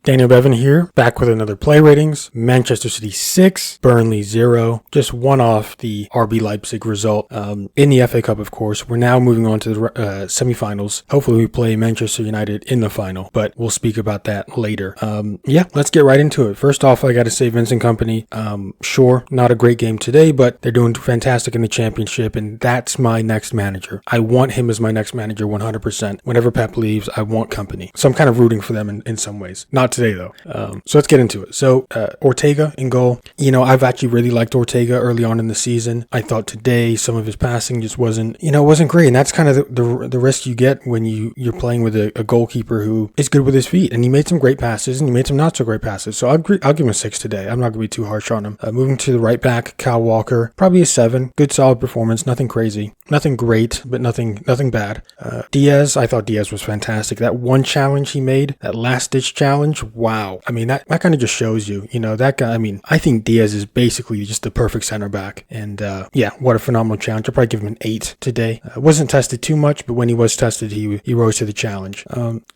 Daniel Bevan here, back with another play ratings. Manchester City 6, Burnley 0. Just one off the RB Leipzig result in the FA Cup, of course. We're now moving on to the semifinals. Hopefully we play Manchester United in the final, but we'll speak about that later. Let's get right into it. First off, I got to say Vincent Kompany, sure, not a great game today, but they're doing fantastic in the championship, and that's my next manager. I want him as my next manager 100%. Whenever Pep leaves, I want Kompany. So I'm kind of rooting for them in some ways. Not today though. So let's get into it. So Ortega in goal. You know, I've actually really liked Ortega early on in the season. I thought today some of his passing just wasn't great, and that's kind of the risk you get when you're playing with a goalkeeper who is good with his feet. And he made some great passes and he made some not so great passes. So I'll give him a 6 today. I'm not gonna be too harsh on him. Moving to the right back, Kyle Walker, probably a 7. Good solid performance. Nothing crazy, nothing great, but nothing bad. Diaz, I thought Diaz was fantastic. That one challenge he made, that last ditch challenge. Wow. I mean, that kind of just shows you, that guy. I mean, I think Diaz is basically just the perfect center back. And what a phenomenal challenge. I'll probably give him an 8 today. Wasn't tested too much, but when he was tested, he rose to the challenge.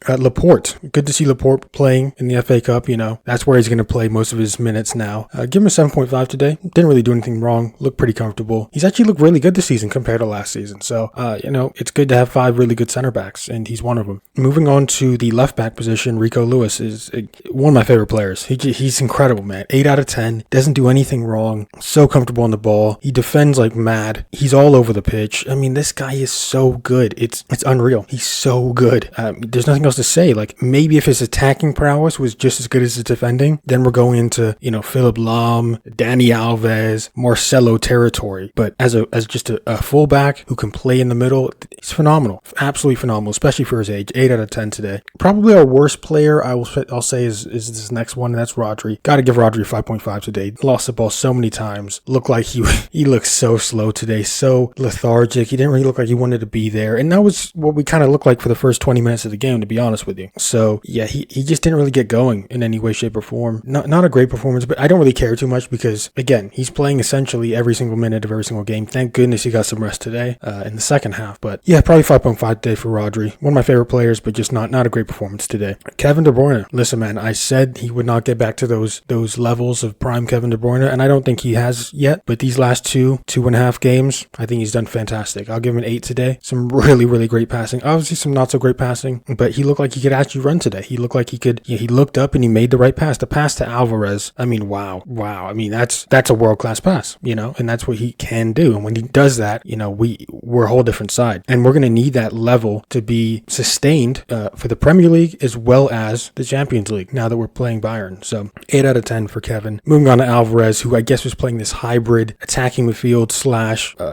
Laporte, good to see Laporte playing in the FA Cup. That's where he's going to play most of his minutes now. Give him a 7.5 today. Didn't really do anything wrong. Looked pretty comfortable. He's actually looked really good this season compared to last season. So, it's good to have 5 really good center backs, and he's one of them. Moving on to the left back position, Rico Lewis is one of my favorite players. He's incredible, man. 8 out of 10. Doesn't do anything wrong. So comfortable on the ball. He defends like mad. He's all over the pitch. I mean, this guy is so good. It's unreal. He's so good. There's nothing else to say. Like, maybe if his attacking prowess was just as good as his defending, then we're going into, Philip Lahm, Dani Alves, Marcelo territory. But as just a fullback who can play in the middle, he's phenomenal. Absolutely phenomenal, especially for his age. 8 out of 10 today. Probably our worst player, I'll say, is this next one, and that's Rodri. Got to give Rodri 5.5 today. Lost the ball so many times. Looked like he looked so slow today, so lethargic. He didn't really look like he wanted to be there, and that was what we kind of looked like for the first 20 minutes of the game, to be honest with you. So yeah, he just didn't really get going in any way, shape, or form. Not a great performance, but I don't really care too much because, again, he's playing essentially every single minute of every single game. Thank goodness he got some rest today in the second half. But yeah, probably 5.5 today for Rodri. One of my favorite players, but just not a great performance today. Kevin De Bruyne. Listen, man, I said he would not get back to those levels of prime Kevin De Bruyne, and I don't think he has yet. But these last 2.5 games, I think he's done fantastic. I'll give him an 8 today. Some really, really great passing. Obviously, some not so great passing, but he looked like he could actually run today. He looked like he could. He looked up and he made the right pass. The pass to Alvarez. I mean, wow. I mean, that's a world class pass, and that's what he can do. And when he does that, we're a whole different side, and we're going to need that level to be sustained for the Premier League as well as the Champions League. Now that we're playing Bayern. So 8 out of 10 for Kevin. Moving on to Alvarez, who I guess was playing this hybrid attacking midfield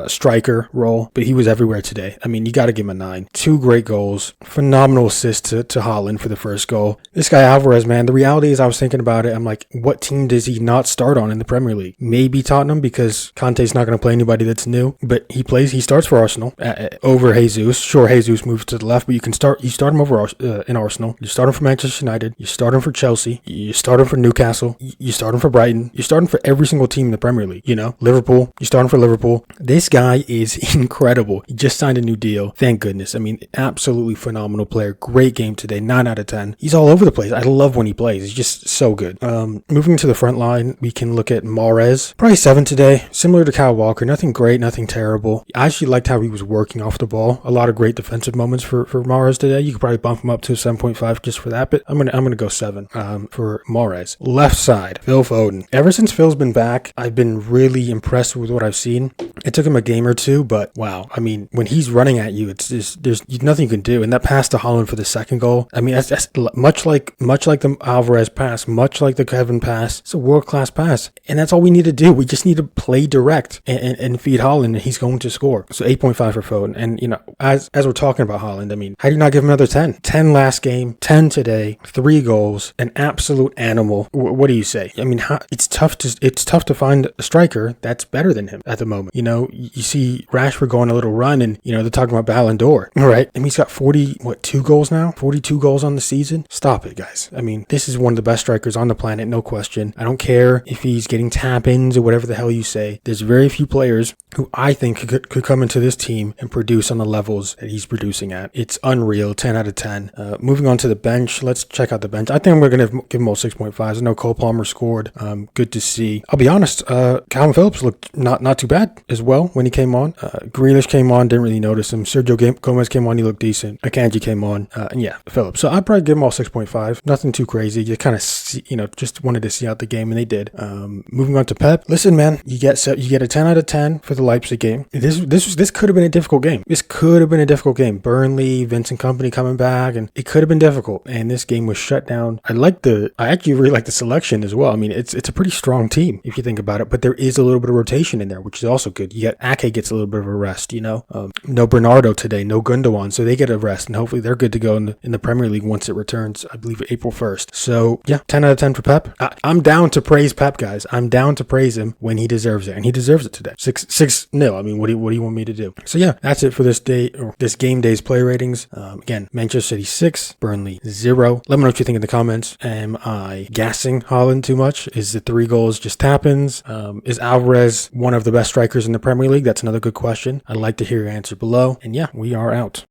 / striker role, but he was everywhere today. I mean, you got to give him a 9. 2 great goals. Phenomenal assist to Haaland for the first goal. This guy Alvarez, man, the reality is I was thinking about it. I'm like, what team does he not start on in the Premier League? Maybe Tottenham, because Conte's not going to play anybody that's new, but he starts for Arsenal over Jesus. Sure, Jesus moves to the left, but you start him over in Arsenal. You start him for Manchester United. You start him for Chelsea. You start him for Newcastle. You start him for Brighton. You start him for every single team in the Premier League. Liverpool. You start him for Liverpool. This guy is incredible. He just signed a new deal. Thank goodness. I mean, absolutely phenomenal player. Great game today. 9 out of 10. He's all over the place. I love when he plays. He's just so good. Moving to the front line, we can look at Mahrez. Probably 7 today. Similar to Kyle Walker. Nothing great. Nothing terrible. I actually liked how he was working off the ball. A lot of great defensive moments for Mahrez today. You could probably bump him up to 7.5 just for that, but I'm gonna go 7 for Mahrez. Left side, Phil Foden. Ever since Phil's been back, I've been really impressed with what I've seen. It took him a game or two, but wow. I mean, when he's running at you, it's just there's nothing you can do. And that pass to Haaland for the second goal, I mean, that's much like the Alvarez pass, much like the Kevin pass. It's a world-class pass, and that's all we need to do. We just need to play direct and feed Haaland, and he's going to score. So 8.5 for Foden. And as we're talking about Haaland, I mean, how do you not give him another 10? 10 last game, 10 today, 3 goals, an absolute animal. What do you say? I mean, it's tough to find a striker that's better than him at the moment. You see Rashford go on a little run, and they're talking about Ballon d'Or, right? I mean, he's got 2 goals now, 42 goals on the season. Stop it, guys. I mean, this is one of the best strikers on the planet, no question. I don't care if he's getting tap-ins or whatever the hell you say. There's very few players who I think could come into this team and produce on the levels that he's producing at. It's unreal. 10 out of 10. Moving on to the bench, let's check out the bench bench. I think I'm going to give them all 6.5s. I know Cole Palmer scored. Good to see. I'll be honest, Calvin Phillips looked not too bad as well when he came on. Grealish came on, didn't really notice him. Sergio Gomez came on, he looked decent. Akanji came on, and yeah, Phillips. So I'd probably give them all 6.5. Nothing too crazy. You kind of see, just wanted to see out the game, and they did. Moving on to Pep. Listen, man, you get a 10 out of 10 for the Leipzig game. This could have been a difficult game. This could have been a difficult game. Burnley, Vincent Kompany coming back, and it could have been difficult. And this game was shut down. I actually really like the selection as well. I mean, it's a pretty strong team if you think about it, but there is a little bit of rotation in there, which is also good. You get Ake gets a little bit of a rest, no Bernardo today, no Gundogan, so they get a rest, and hopefully they're good to go in the Premier League once it returns, I believe April 1st. So yeah, 10 out of 10 for Pep. I'm down to praise Pep, guys. I'm down to praise him when he deserves it, and he deserves it today. 6-0. I mean, what do you want me to do? So yeah, that's it for this game day's play ratings. Again, Manchester City 6, Burnley 0. Let me know what you think in the comments. Am I gassing Haaland too much? Is the 3 goals just tap-ins? Is Alvarez one of the best strikers in the Premier League? That's another good question. I'd like to hear your answer below. And yeah, we are out.